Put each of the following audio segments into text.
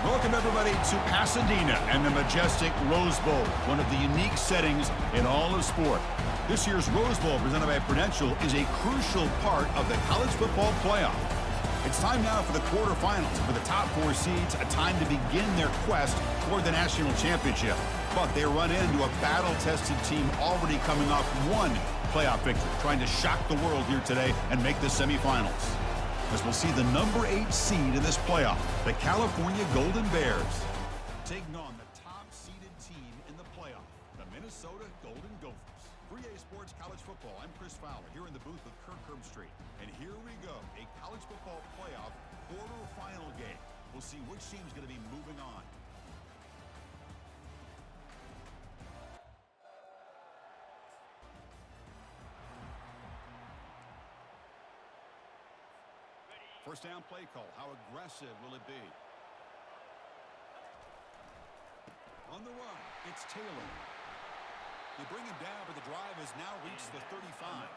Welcome, everybody, to Pasadena and the majestic Rose Bowl, one of the unique settings in all of sport. This year's Rose Bowl, presented by Prudential, is a crucial part of the college football playoff. It's time now for the quarterfinals. For the top four seeds, a time to begin their quest toward the national championship. But they run into a battle-tested team already coming off one playoff victory, trying to shock the world here today and make the semifinals. As we'll see the number 8 seed in this playoff, the California Golden Bears, taking on the top-seeded team in the playoff, the Minnesota Golden Gophers. 3A Sports College Football, I'm Chris Fowler, here in the booth with Kirk Herbstreit. And here we go, a college football playoff quarterfinal game. We'll see which team's going to be moving on. First down play call. How aggressive will it be? On the run, it's Taylor. They bring him down, but the drive has now reached the 35.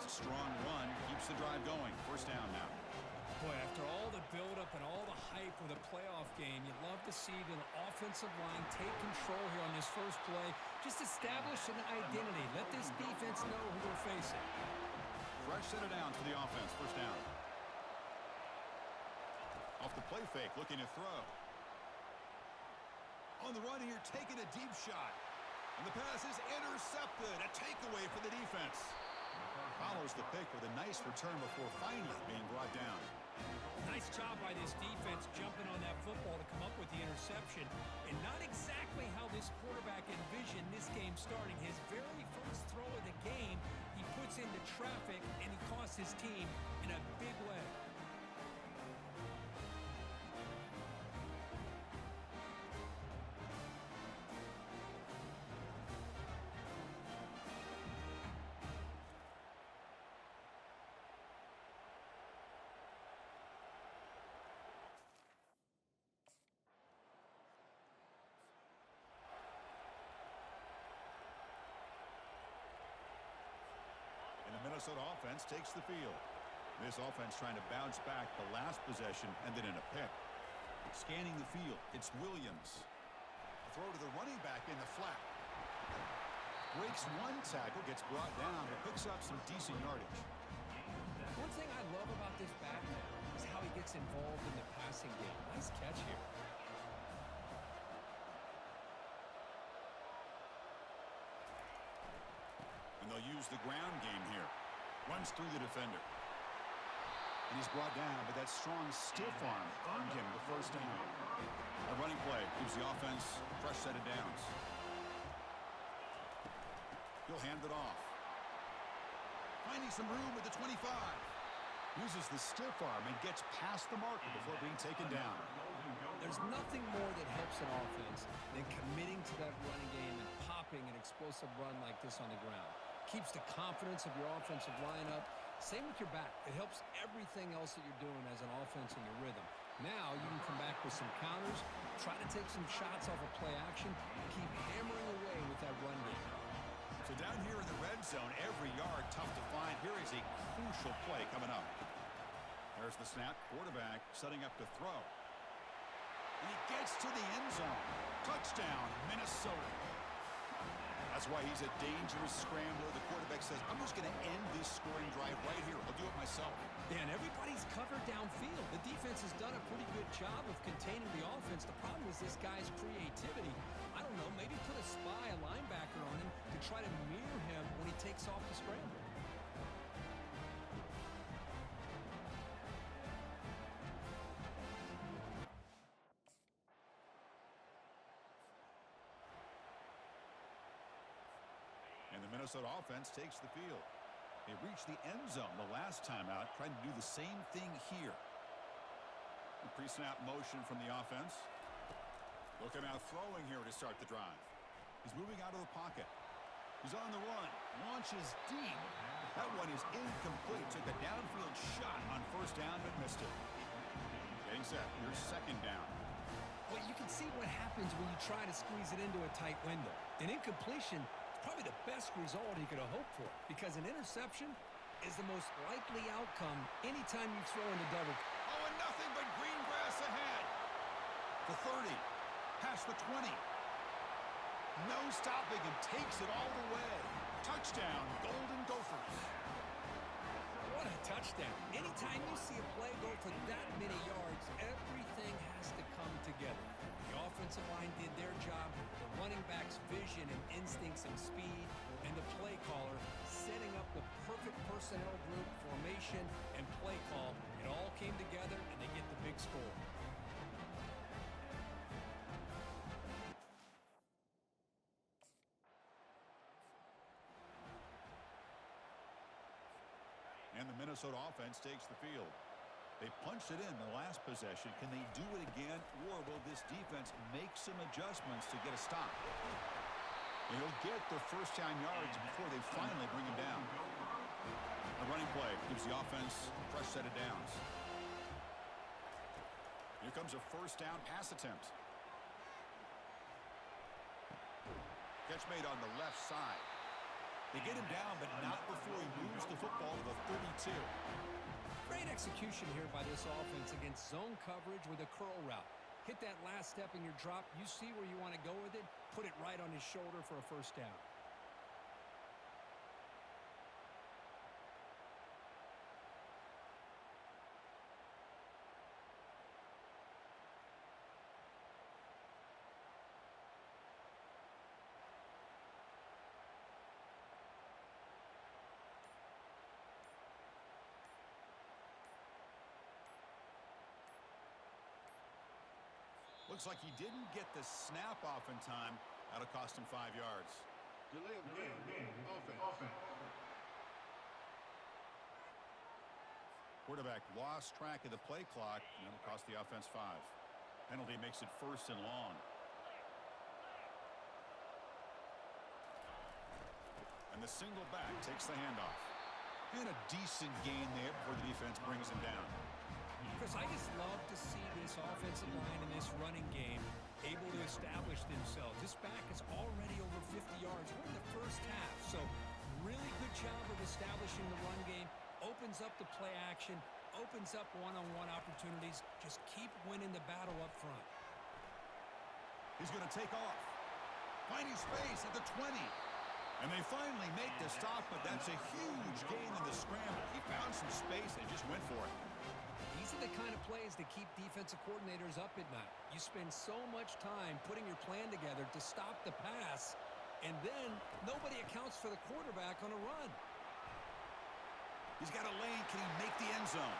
It's a strong run, keeps the drive going. First down now. Boy, after all the buildup and all the hype with a playoff game, you'd love to see the offensive line take control here on this first play. Just establish an identity. Let this defense know who they're facing. Fresh set of downs for the offense. First down. Off the play fake, looking to throw. On the run here, taking a deep shot. And the pass is intercepted. A takeaway for the defense. Follows the pick with a nice return before finally being brought down. Nice job by this defense jumping on that football to come up with the interception. And not exactly how this quarterback envisioned this game starting. His very first throw of the game, he puts into traffic, and he costs his team in a big way. Minnesota offense takes the field. This offense trying to bounce back the last possession and then in a pick. Scanning the field, it's Williams. A throw to the running back in the flat. Breaks one tackle, gets brought down, but picks up some decent yardage. One thing I love about this back is how he gets involved in the passing game. Nice catch here. And they'll use the ground game here. Runs through the defender. And he's brought down, but that strong stiff arm earned him the first down. A running play gives the offense a fresh set of downs. He'll hand it off. Finding some room at the 25. Uses the stiff arm and gets past the marker before being taken down. There's nothing more that helps an offense than committing to that running game and popping an explosive run like this on the ground. Keeps the confidence of your offensive lineup. Same with your back. It helps everything else that you're doing as an offense in your rhythm. Now you can come back with some counters, try to take some shots off of play action, and keep hammering away with that run game. So down here in the red zone, every yard tough to find. Here is a crucial play coming up. There's the snap. Quarterback setting up to throw. And he gets to the end zone. Touchdown, Minnesota. That's why he's a dangerous scrambler. The quarterback says, I'm just going to end this scoring drive right here. I'll do it myself. And everybody's covered downfield. The defense has done a pretty good job of containing the offense. The problem is this guy's creativity. I don't know, maybe put a spy, a linebacker on him to try to mirror him when he takes off the scramble. And the Minnesota offense takes the field. They reached the end zone the last time out, trying to do the same thing here. Pre-snap motion from the offense. Looking out throwing here to start the drive. He's moving out of the pocket. He's on the run. Launches deep. That one is incomplete. Took a downfield shot on first down, but missed it. Getting set. Here's second down. Well, you can see what happens when you try to squeeze it into a tight window. An incompletion is probably the best result he could have hoped for, because an interception is the most likely outcome anytime you throw into double. Oh, and nothing but green grass ahead. The 30. Past the 20. No stopping him. Takes it all the way. Touchdown, Golden Gophers. What a touchdown. Anytime you see a play go for that many yards, everything has to come together. The offensive line did their job, the running back's vision and instincts and speed, and the play caller setting up the perfect personnel group, formation, and play call. It all came together, and they get the big score. And the Minnesota offense takes the field. They punched it in the last possession. Can they do it again, or will this defense make some adjustments to get a stop? And he'll get the first down yards before they finally bring him down. The running play gives the offense a fresh set of downs. Here comes a first down pass attempt. Catch made on the left side. They get him down, but not before he moves the football to the 32. Great execution here by this offense against zone coverage with a curl route. Hit that last step in your drop. You see where you want to go with it. Put it right on his shoulder for a first down. Looks like he didn't get the snap off in time. That'll cost him 5 yards. Delay of game. Offense. Quarterback lost track of the play clock, and that'll cost the offense 5. Penalty makes it 1st and long. And the single back takes the handoff. And a decent gain there before the defense brings him down. Chris, I just love to see this offensive line in this running game able to establish themselves. This back is already over 50 yards. We're in the first half, so really good job of establishing the run game. Opens up the play action, opens up one-on-one opportunities. Just keep winning the battle up front. He's going to take off. Finding space at the 20. And they finally make the stop, but that's a huge gain in the scramble. He found some space and just went for it. These are the kind of plays that keep defensive coordinators up at night. You spend so much time putting your plan together to stop the pass, and then nobody accounts for the quarterback on a run. He's got a lane. Can he make the end zone?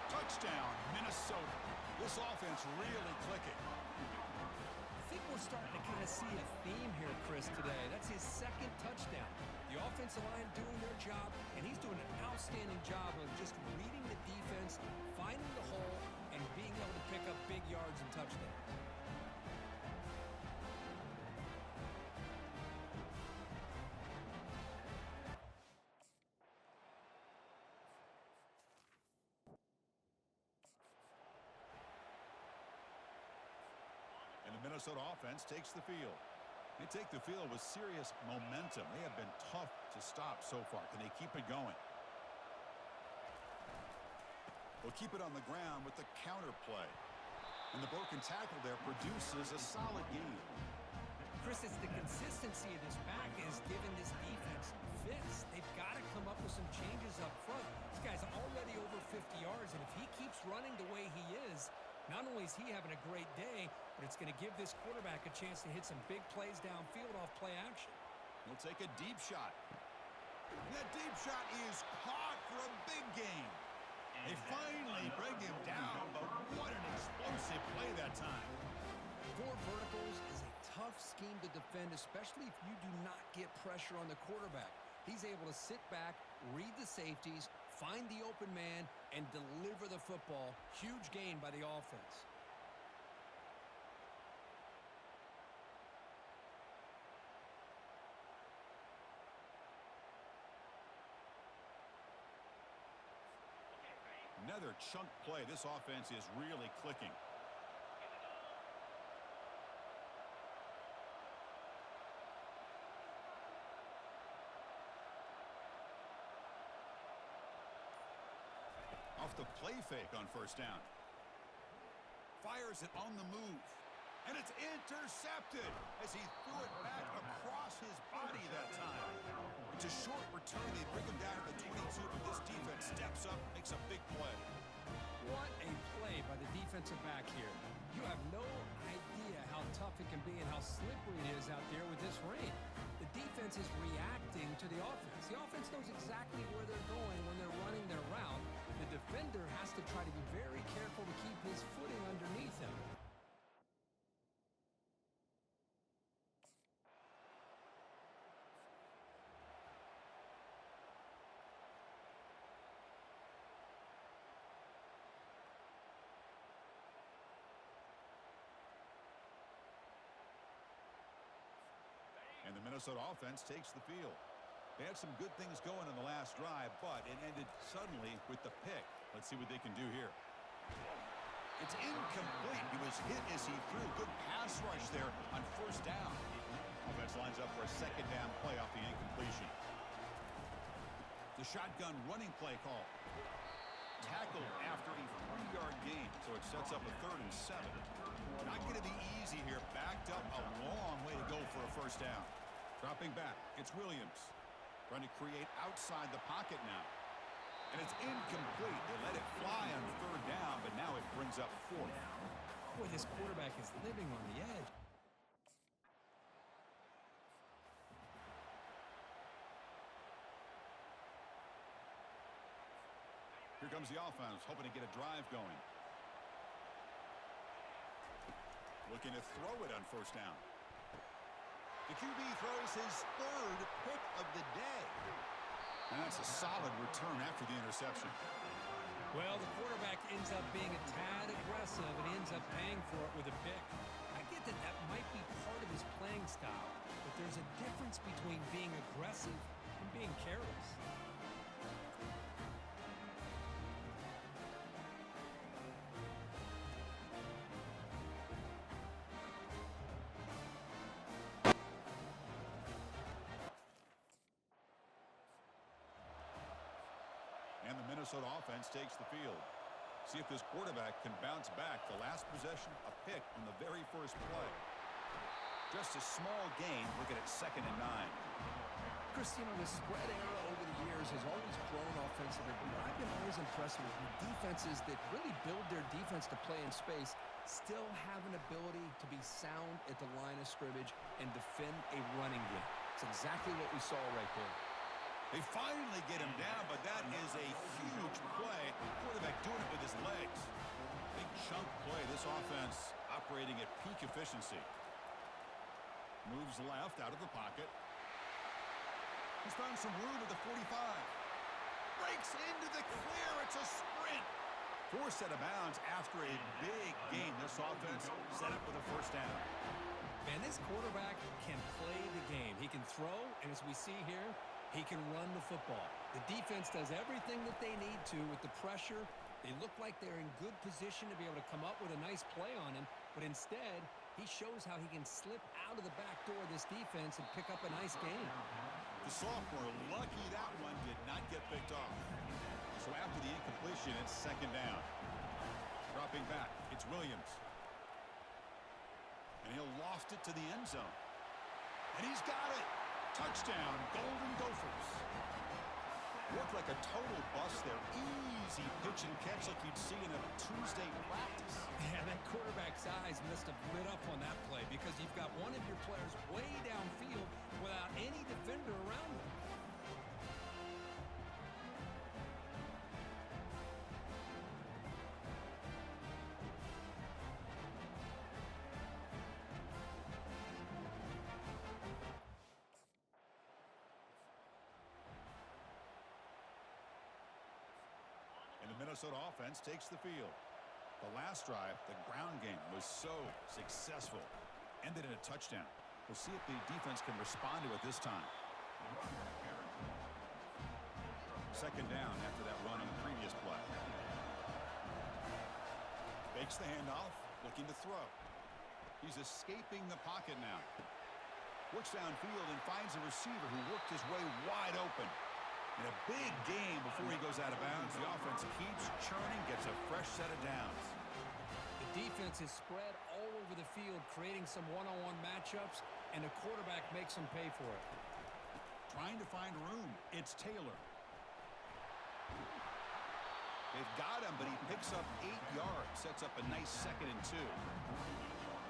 Touchdown, Minnesota. This offense really clicking. I think we're starting to kind of see a theme here, Chris, today. That's his 2nd touchdown. The offensive line doing their job, and he's doing an outstanding job of just reading the defense, finding the hole, and being able to pick up big yards and touchdowns. And the Minnesota offense takes the field. They take the field with serious momentum. They have been tough to stop so far. Can they keep it going? They'll keep it on the ground with the counter play. And the broken tackle there produces a solid gain. Chris, it's the consistency of this back is giving this defense fits. They've got to come up with some changes up front. This guy's already over 50 yards, and if he keeps running the way he is, not only is he having a great day, but it's going to give this quarterback a chance to hit some big plays downfield off play action. He'll take a deep shot. And that deep shot is caught for a big gain. They finally bring him down, but what an explosive play that time. 4 verticals is a tough scheme to defend, especially if you do not get pressure on the quarterback. He's able to sit back, read the safeties, find the open man, and deliver the football. Huge gain by the offense. Another chunk play. This offense is really clicking. Off the play fake on first down. Fires it on the move. And it's intercepted as he threw it back across his body that time. It's a short return. They bring him down to the 22, but this defense steps up, makes a big play. What a play by the defensive back here. You have no idea how tough it can be and how slippery it is out there with this rain. The defense is reacting to the offense. The offense knows exactly where they're going when they're running their route. The defender has to try to be very careful to keep his footing underneath him. And the Minnesota offense takes the field. They had some good things going in the last drive, but it ended suddenly with the pick. Let's see what they can do here. It's incomplete. He was hit as he threw. Good pass rush there on first down. Offense lines up for a second down play off the incompletion. The shotgun running play call. Tackled after a 3-yard gain, so it sets up a 3rd and 7. Not going to be easy here. Backed up a long way to go for a first down. Dropping back, it's Williams. Trying to create outside the pocket now. And it's incomplete. They let it fly on 3rd down, but now it brings up 4th. Boy, this quarterback is living on the edge. Here comes the offense, hoping to get a drive going. Looking to throw it on first down. The QB throws his 3rd pick of the day. And that's a solid return after the interception. Well, the quarterback ends up being a tad aggressive and ends up paying for it with a pick. I get that that might be part of his playing style, but there's a difference between being aggressive and being careless. And the Minnesota offense takes the field. See if this quarterback can bounce back. The last possession, a pick on the very first play. Just a small gain. Looking at 2nd and 9. Chris, you know, the spread era over the years has always grown offensively. I've been always impressed with defenses that really build their defense to play in space, still have an ability to be sound at the line of scrimmage and defend a running game. It's exactly what we saw right there. They finally get him down, but that is a huge play. Quarterback doing it with his legs. Big chunk play. This offense operating at peak efficiency. Moves left out of the pocket. He's found some room at the 45. Breaks into the clear. It's a sprint. Forced out of bounds after a big gain. This offense set up with a first down. Man, this quarterback can play the game. He can throw, and as we see here, he can run the football. The defense does everything that they need to with the pressure. They look like they're in good position to be able to come up with a nice play on him, but instead, he shows how he can slip out of the back door of this defense and pick up a nice gain. The sophomore, lucky that one did not get picked off. So after the incompletion, it's 2nd down. Dropping back, it's Williams. And he'll loft it to the end zone. And he's got it. Touchdown, Golden Gophers. Looked like a total bust there. Easy pitch and catch like you'd see in a Tuesday practice. Yeah, that quarterback's eyes must have lit up on that play because you've got one of your players way downfield without any defender around him. Minnesota offense takes the field. The last drive, the ground game, was so successful. Ended in a touchdown. We'll see if the defense can respond to it this time. 2nd down after that run on the previous play. Fakes the handoff, looking to throw. He's escaping the pocket now. Works downfield and finds a receiver who worked his way wide open. In a big game before he goes out of bounds. The offense keeps churning, gets a fresh set of downs. The defense is spread all over over the field, creating some one-on-one matchups, and the quarterback makes him pay for it. Trying to find room. It's Taylor. They've got him, but he picks up 8 yards. Sets up a nice 2nd and 2.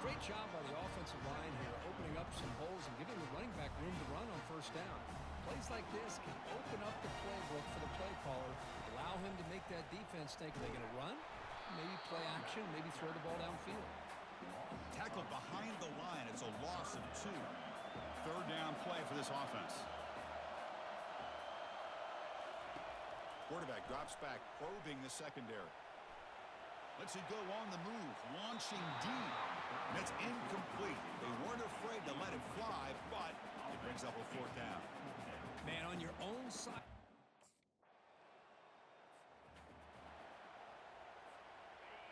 Great job by the offensive line here, opening up some holes and giving the running back room to run on first down. Plays like this can open up the playbook for the play caller, allow him to make that defense think, are they going to run? Maybe play action, maybe throw the ball downfield. Tackled behind the line. It's a loss of 2. 3rd down play for this offense. Quarterback drops back, probing the secondary. Lets it go on the move, launching deep. And it's incomplete. They weren't afraid to let it fly, but it brings up a 4th down. Man, on your own side.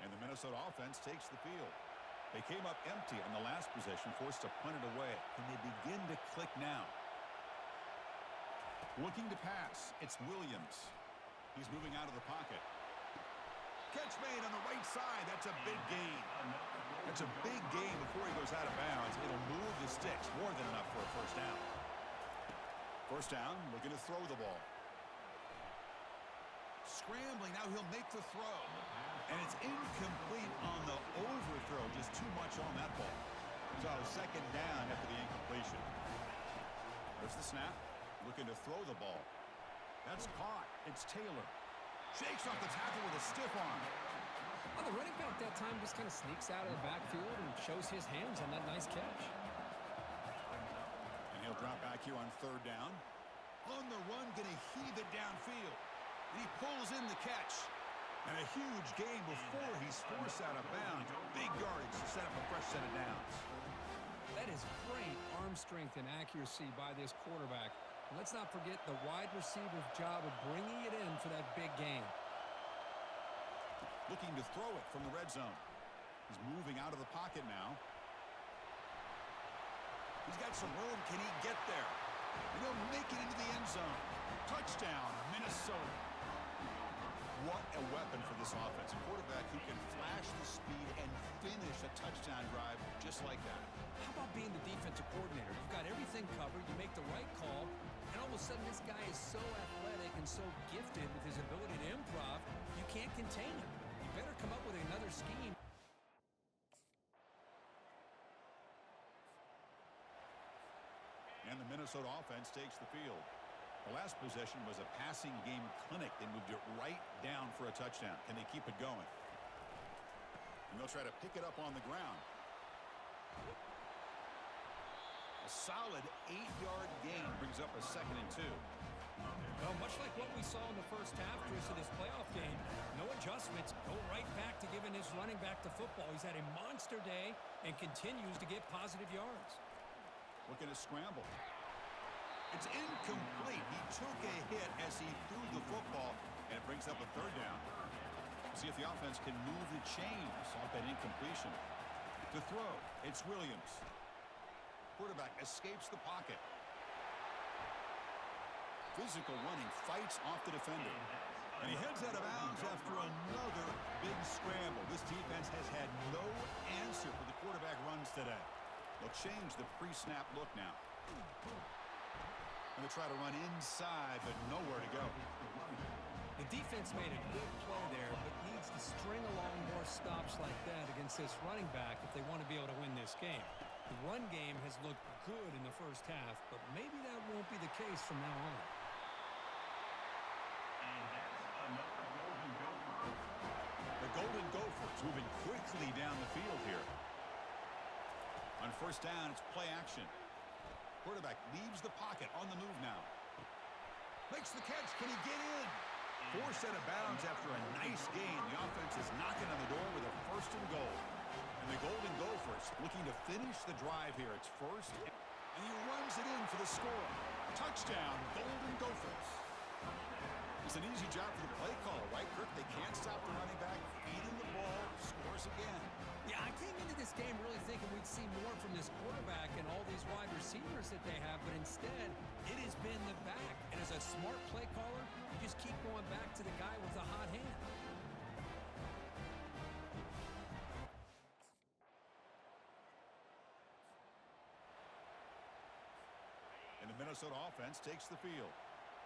And the Minnesota offense takes the field. They came up empty on the last possession, forced to punt it away. Can they begin to click now? Looking to pass, it's Williams. He's moving out of the pocket. Catch made on the right side. That's a big gain. That's a big gain before he goes out of bounds. It'll move the sticks, more than enough for a 1st down. 1st down, looking to throw the ball. Scrambling, now he'll make the throw. And it's incomplete on the overthrow. Just too much on that ball. So 2nd down after the incompletion. There's the snap. Looking to throw the ball. That's caught. It's Taylor. Shakes off the tackle with a stiff arm. Well, the running back that time just kind of sneaks out of the backfield and shows his hands on that nice catch. And he'll drop back here on 3rd down. On the run, going to heave it downfield. And he pulls in the catch. And a huge gain before he's forced out of bounds. Big yardage to set up a fresh set of downs. That is great arm strength and accuracy by this quarterback. And let's not forget the wide receiver's job of bringing it in for that big gain. Looking to throw it from the red zone. He's moving out of the pocket now. He's got some room. Can he get there? And he'll make it into the end zone. Touchdown, Minnesota. What a weapon for this offense. A quarterback who can flash the speed and finish a touchdown drive just like that. How about being the defensive coordinator? You've got everything covered. You make the right call. And all of a sudden, this guy is so athletic and so gifted with his ability to improv, you can't contain him. You better come up with another scheme. And the Minnesota offense takes the field. The last possession was a passing game clinic. They moved it right down for a touchdown. Can they keep it going? And they'll try to pick it up on the ground. A solid 8-yard gain brings up a 2nd and 2. Well, much like what we saw in the first half, Chris, of this playoff game, no adjustments. Go right back to giving his running back to football. He's had a monster day and continues to get positive yards. Looking to scramble. It's incomplete. He took a hit as he threw the football, and it brings up a 3rd down. See if the offense can move the chains off that incompletion. To throw, it's Williams. Quarterback escapes the pocket. Physical running, fights off the defender. And he heads out of bounds after another big scramble. This defense has had no answer for the quarterback runs today. They'll change the pre-snap look now. Going to try to run inside, but nowhere to go. The defense made a good play there, but needs to string along more stops like that against this running back if they want to be able to win this game. The run game has looked good in the first half, but maybe that won't be the case from now on. The Golden Gophers moving quickly down the field here. On 1st down, it's play action. Quarterback leaves the pocket, on the move now. Makes the catch. Can he get in? Forced out of bounds after a nice gain. The offense is knocking on the door with a 1st and goal. And the Golden Gophers looking to finish the drive here. It's 1st, and he runs it in for the score. Touchdown, Golden Gophers. It's an easy job for the play caller, right, Kirk? They can't stop the running back, feeding the ball, scores again. Yeah, I came into this game really thinking we'd see more from this quarterback and all these wide receivers that they have, but instead, it has been the back. And as a smart play caller, you just keep going back to the guy with the hot hand. Minnesota offense takes the field.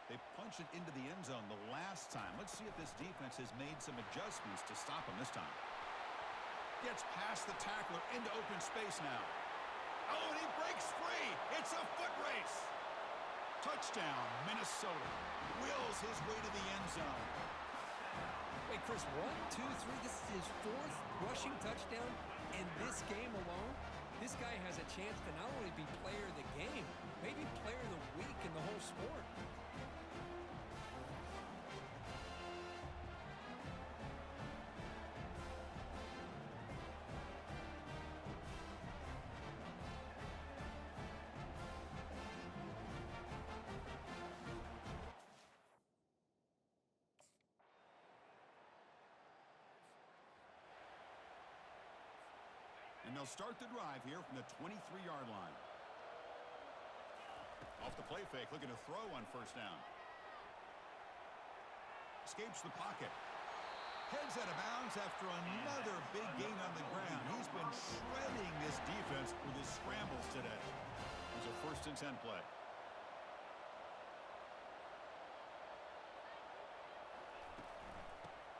They punch it into the end zone the last time. Let's see if this defense has made some adjustments to stop him this time. Gets past the tackler into open space now. Oh, and he breaks free. It's a foot race. Touchdown, Minnesota. Wills his way to the end zone. Wait, Chris, 1, 2, 3. This is his 4th rushing touchdown in this game alone. This guy has a chance to not only be player of the game, maybe player of the week in the whole sport. And they'll start the drive here from the 23-yard line. Off the play fake, looking to throw on first down. Escapes the pocket. Heads out of bounds after another big gain on the ground. He's been shredding this defense with his scrambles today. It's a 1st and 10 play.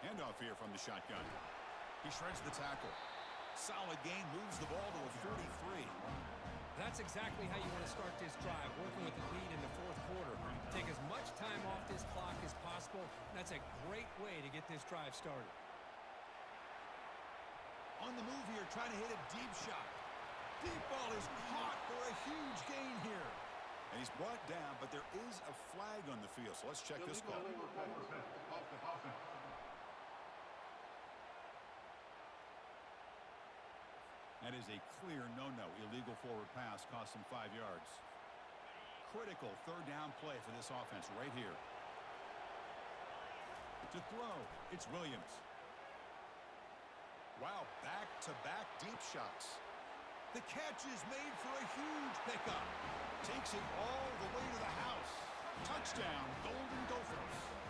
Handoff here from the shotgun. He shreds the tackle. Solid gain, moves the ball to a 43. That's exactly how you want to start this drive, working with the lead in the 4th quarter. Take as much time off this clock as possible. That's a great way to get this drive started. On the move here, trying to hit a deep shot. Deep ball is caught for a huge gain here. And he's brought down, but there is a flag on the field, so let's check this call. Offense. That is a clear no-no. Illegal forward pass cost him 5 yards. Critical 3rd down play for this offense right here. To throw, it's Williams. Wow, back-to-back deep shots. The catch is made for a huge pickup. Takes it all the way to the house. Touchdown, Golden Gophers.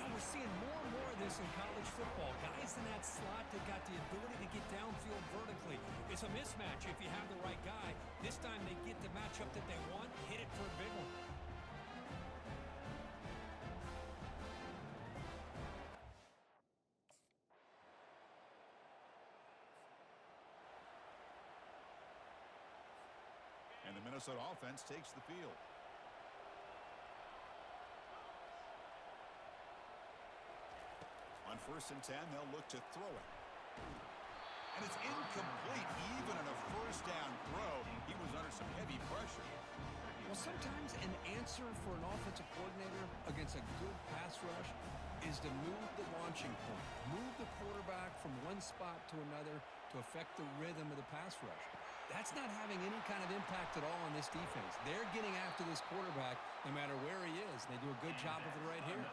We're seeing more and more of this in college football. Guys in that slot that got the ability to get downfield vertically. It's a mismatch if you have the right guy. This time they get the matchup that they want, hit it for a big one. And the Minnesota offense takes the field. On 1st and 10, they'll look to throw it. And it's incomplete. Even on a 1st down throw, he was under some heavy pressure. Well, sometimes an answer for an offensive coordinator against a good pass rush is to move the launching point. Move the quarterback from one spot to another to affect the rhythm of the pass rush. That's not having any kind of impact at all on this defense. They're getting after this quarterback no matter where he is. They do a good job of it right here.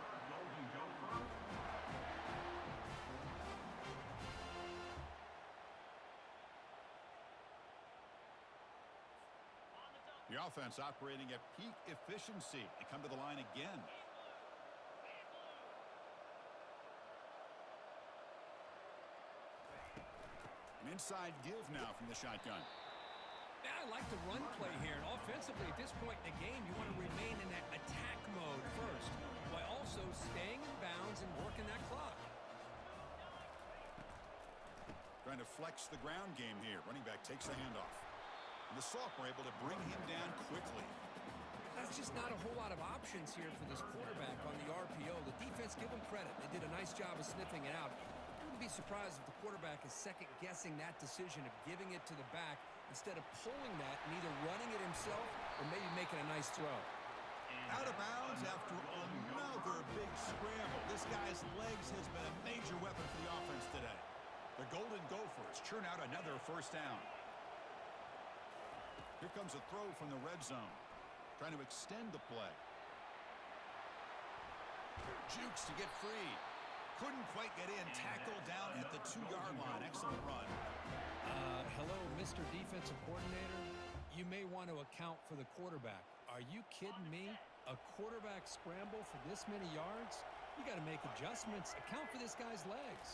The offense operating at peak efficiency. They come to the line again. An inside give now from the shotgun. Yeah, I like the run play here. And offensively, at this point in the game, you want to remain in that attack mode first, while also staying in bounds and working that clock. Trying to flex the ground game here. Running back takes the handoff. And the sophomore able to bring him down quickly. That's just not a whole lot of options here for this quarterback on the RPO. The defense, give them credit. They did a nice job of sniffing it out. I wouldn't be surprised if the quarterback is second-guessing that decision of giving it to the back instead of pulling that and either running it himself or maybe making a nice throw. Out of bounds after another big scramble. This guy's legs has been a major weapon for the offense today. The Golden Gophers churn out another 1st down. Here comes a throw from the red zone. Trying to extend the play. Jukes to get free. Couldn't quite get in. Tackle down at the 2-yard line. Excellent run. Hello, Mr. Defensive Coordinator. You may want to account for the quarterback. Are you kidding me? A quarterback scramble for this many yards? You got to make adjustments. Account for this guy's legs.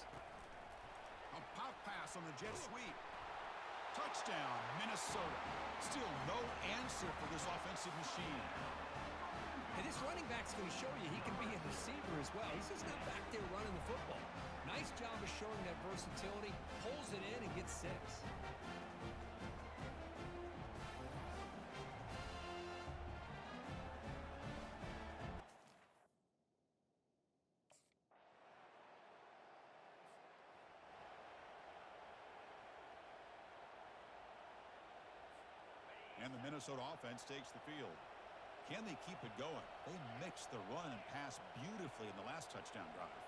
A pop pass on the jet sweep. Touchdown, Minnesota. Still no answer for this offensive machine. And this running back's going to show you he can be a receiver as well. He's just not back there running the football. Nice job of showing that versatility. Pulls it in and gets 6. And the Minnesota offense takes the field. Can they keep it going? They mixed the run and pass beautifully in the last touchdown drive.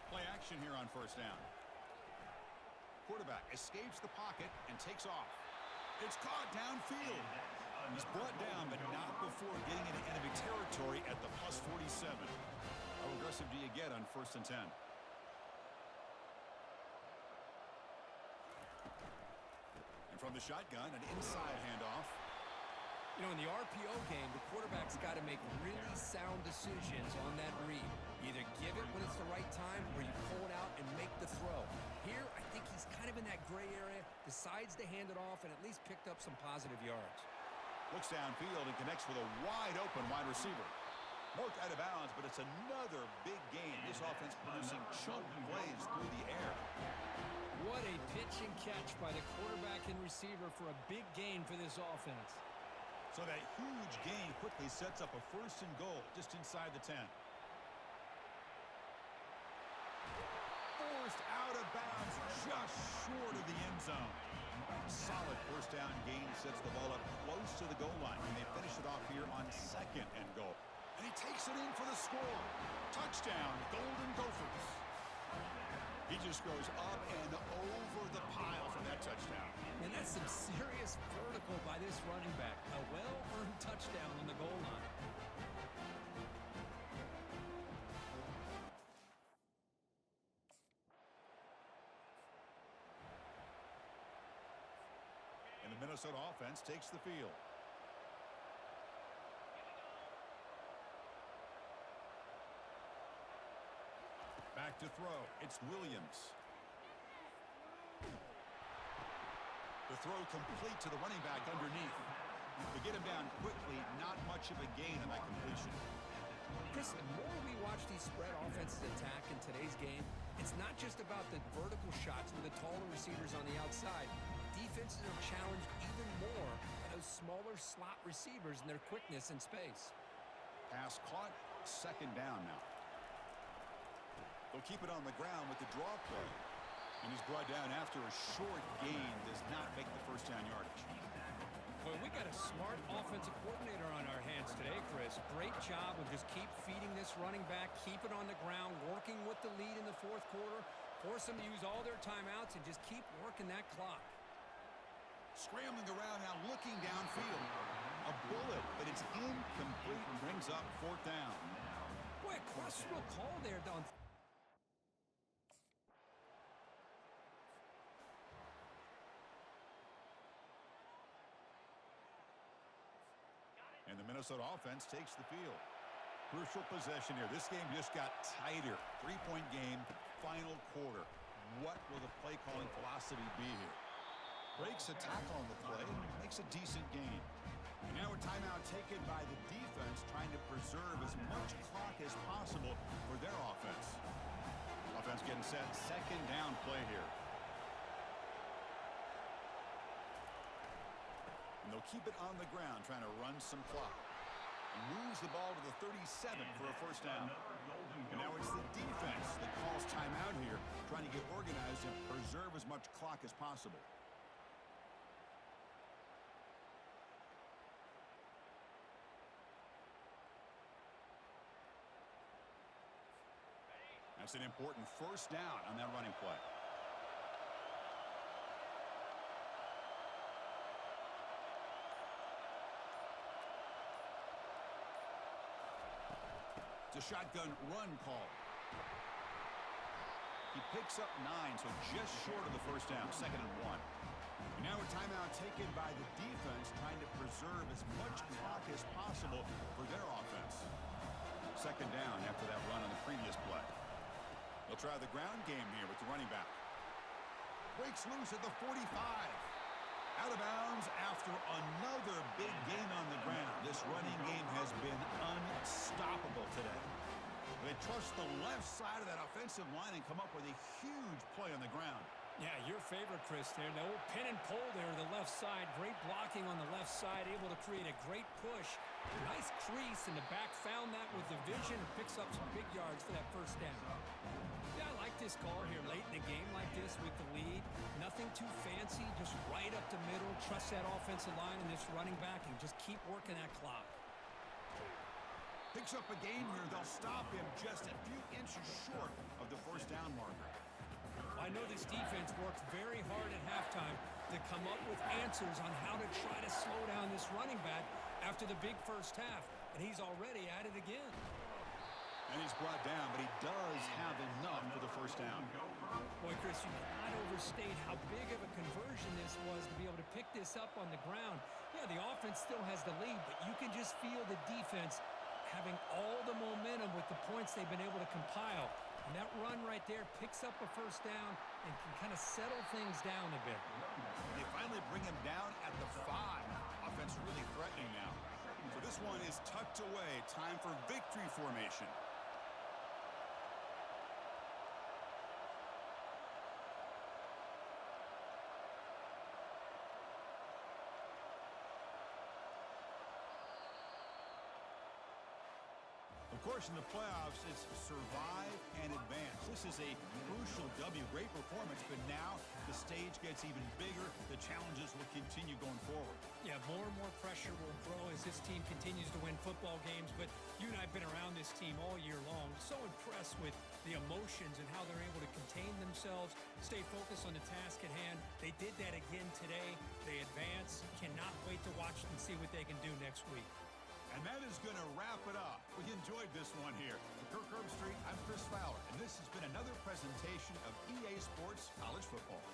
Play action here on first down. Quarterback escapes the pocket and takes off. It's caught downfield. He's brought down, but not before getting into enemy territory at the +47. How aggressive do you get on 1st and 10? And from the shotgun, an inside handoff. You know, in the RPO game, the quarterback's got to make really sound decisions on that read. Either give it when it's the right time or you pull it out and make the throw. Here, I think he's kind of in that gray area, decides to hand it off, and at least picked up some positive yards. Looks downfield and connects with a wide-open wide receiver. Marked out of bounds, but it's another big gain. This offense producing chunk plays through the air. What a pitch and catch by the quarterback and receiver for a big gain for this offense. So that huge gain quickly sets up a 1st and goal just inside the 10. Forced out of bounds just short of the end zone. Solid 1st down gain sets the ball up close to the goal line. And they finish it off here on 2nd and goal. And he takes it in for the score. Touchdown, Golden Gophers. He just goes up and over the pile for that touchdown. And that's some serious vertical by this running back. A well-earned touchdown on the goal line. And the Minnesota offense takes the field. Back to throw. It's Williams. The throw complete to the running back underneath. To get him down quickly, not much of a gain on that completion. Chris, the more we watch these spread offenses attack in today's game, it's not just about the vertical shots with the taller receivers on the outside. Defenses are challenged even more by those smaller slot receivers and their quickness in space. Pass caught, 2nd down now. They'll keep it on the ground with the draw play. And he's brought down after a short gain. Does not make the 1st down yardage. Well, we got a smart offensive coordinator on our hands today, Chris. Great job of just keep feeding this running back, keep it on the ground, working with the lead in the 4th quarter, force them to use all their timeouts, and just keep working that clock. Scrambling around now, looking downfield. A bullet, but it's incomplete. Brings up 4th down. Boy, a questionable call there, Don. And the Minnesota offense takes the field. Crucial possession here. This game just got tighter. 3-point game, final quarter. What will the play calling philosophy be here? Breaks a tackle on the play, makes a decent gain. And now a timeout taken by the defense, trying to preserve as much clock as possible for their offense. Offense getting set, 2nd down play here. And they'll keep it on the ground, trying to run some clock. And moves the ball to the 37 for a 1st down. And now it's the defense that calls timeout here, trying to get organized and preserve as much clock as possible. That's an important 1st down on that running play. It's a shotgun run call. He picks up 9, so just short of the 1st down, 2nd and 1. And now a timeout taken by the defense, trying to preserve as much clock as possible for their offense. 2nd down after that run on the previous play. They'll try the ground game here with the running back. Breaks loose at the 45. Out of bounds after another big gain on the ground. This running game has been unstoppable today. They trust the left side of that offensive line and come up with a huge play on the ground. Yeah, your favorite, Chris, there. The old pin and pull there to the left side. Great blocking on the left side, able to create a great push. Nice crease, and the back found that with the vision and picks up some big yards for that first down. Yeah, I like this call here late in the game like this with the lead. Nothing too fancy, just right up the middle. Trust that offensive line and this running back and just keep working that clock. Picks up a gain here. They'll stop him just a few inches short of the first down marker. I know this defense worked very hard at halftime to come up with answers on how to try to slow down this running back after the big first half, and he's already at it again. And he's brought down, but he does have enough for the first down. Boy, Chris, you cannot overstate how big of a conversion this was to be able to pick this up on the ground. Yeah, the offense still has the lead, but you can just feel the defense having all the momentum with the points they've been able to compile. And that run right there picks up a first down and can kind of settle things down a bit. They finally bring him down at the 5. Offense really threatening now. So this one is tucked away. Time for victory formation. Of course, in the playoffs, it's survive and advance. This is a crucial W. Great performance, but now the stage gets even bigger. The challenges will continue going forward. Yeah, more and more pressure will grow as this team continues to win football games, but you and I have been around this team all year long. So impressed with the emotions and how they're able to contain themselves, stay focused on the task at hand. They did that again today. They advance. Cannot wait to watch and see what they can do next week. And that is going to wrap it up. We enjoyed this one here. For Kirk Herbstreit, I'm Chris Fowler, and this has been another presentation of EA Sports College Football.